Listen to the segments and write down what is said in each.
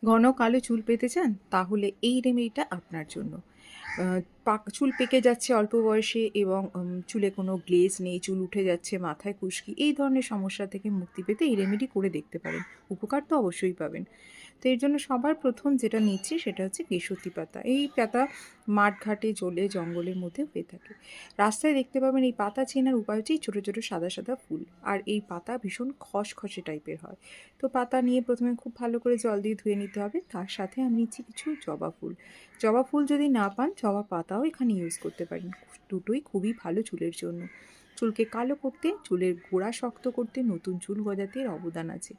ঘন কালো চুল পেতে চান? তাহলে এই রেমেডিটা আপনার জন্য। চুল পেকে যাচ্ছে অল্প বয়সে এবং চুলে কোনো গ্লেজ নেই, চুল উঠে যাচ্ছে, মাথায় খুশকি, এই ধরনের সমস্যা থেকে মুক্তি পেতে এই রেমেডি করে দেখতে পারেন। উপকার তো অবশ্যই পাবেন। তো এর জন্য সবার প্রথম যেটা নিচ্ছি সেটা হচ্ছে কেশতী পাতা। এই পাতা মাঠঘাটে, জলে, জঙ্গলের মধ্যে হয়ে থাকে। রাস্তায় দেখতে পাবেন। এই পাতা চেনার উপায় হচ্ছে ছোটো ছোটো সাদা সাদা ফুল, আর এই পাতা ভীষণ খসখসে টাইপের হয়। তো পাতা নিয়ে প্রথমে খুব ভালো করে জল দিয়ে ধুয়ে নিতে হবে। তার সাথে আমি নিচ্ছি কিছু জবা ফুল। জবা ফুল যদি না পান, জবা পাতাও এখানে ইউজ করতে পারেন। দুটোই খুবই ভালো চুলের জন্য। চুলকে কালো করতে, চুলের গোড়া শক্ত করতে, নতুন চুল গজাতে এর অবদান আছে।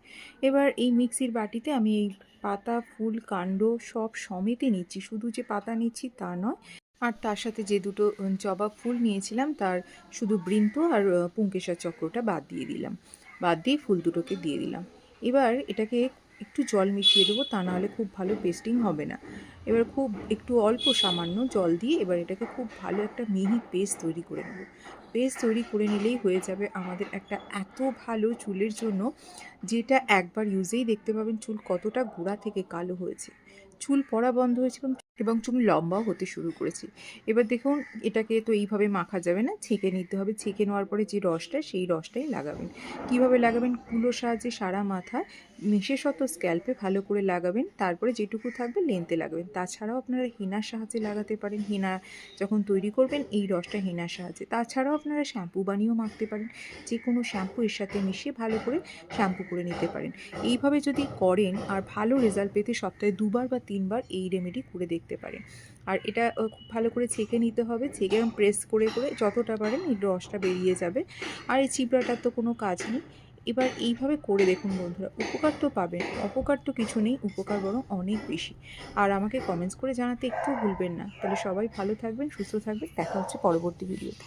এবার এই মিক্সির বাটিতে আমি এই পাতা, ফুল, কাণ্ড সব সমেতে নিচ্ছি। শুধু যে পাতা নিচ্ছি তা নয়, আর তার সাথে যে দুটো জবা ফুল নিয়েছিলাম তার শুধু বৃন্ত আর পুংকেশর চক্রটা বাদ দিয়ে দিলাম। বাদ দিয়ে ফুল দুটোকে দিয়ে দিলাম। এবার এটাকে একটু জল মিশিয়ে দেবো, তা নাহলে খুব ভালো পেস্টিং হবে না। এবার খুব একটু অল্প সামান্য জল দিয়ে এবার এটাকে খুব ভালো একটা মিহি পেস্ট তৈরি করে নেব। পেস্ট তৈরি করে নিলেই হয়ে যাবে আমাদের একটা এত ভালো চুলের জন্য, যেটা একবার ইউজেই দেখতে পাবেন চুল কতটা গোড়া থেকে কালো হয়েছে, চুল পড়া বন্ধ হয়েছে এবং চুল লম্বাও হতে শুরু করেছে। এবার দেখুন, এটাকে তো এইভাবে মাখা যাবে না, ছেঁকে নিতে হবে। ছেঁকে নেওয়ার পরে যে রসটা, সেই রসটাই লাগাবেন। কিভাবে লাগাবেন? কুলোর সাহায্যে সারা মাথায়, বিশেষত স্ক্যাল্পে ভালো করে লাগাবেন। তারপরে যেটুকু থাকবে লেন্থে লাগাবেন। তাছাড়াও আপনারা হেনার সাহায্যে লাগাতে পারেন। হেনা যখন তৈরি করবেন এই রসটা হেনার সাহায্যে। তাছাড়াও আপনারা শ্যাম্পু বানিয়েও মাখতে পারেন। যে কোনো শ্যাম্পু এর সাথে মিশিয়ে ভালো করে শ্যাম্পু করে নিতে পারেন। এইভাবে যদি করেন আর ভালো রেজাল্ট পেতে সপ্তাহে 2বার বা 3বার এই রেমেডি করে দেখতে পারেন। আর এটা খুব ভালো করে ছেঁকে নিতে হবে। ছেঁকে প্রেস করে করে যতটা পারেন এই রসটা বেরিয়ে যাবে। আর এই চিবড়াটার তো কোনো কাজ নেই। এবার এইভাবে করে দেখুন বন্ধুরা, উপকার তো পাবেন, অপকার তো কিছু নেই, উপকার বরং অনেক বেশি। আর আমাকে কমেন্টস করে জানাতে একটুও ভুলবেন না। তাহলে সবাই ভালো থাকবেন, সুস্থ থাকবেন। দেখা হচ্ছে পরবর্তী ভিডিওতে।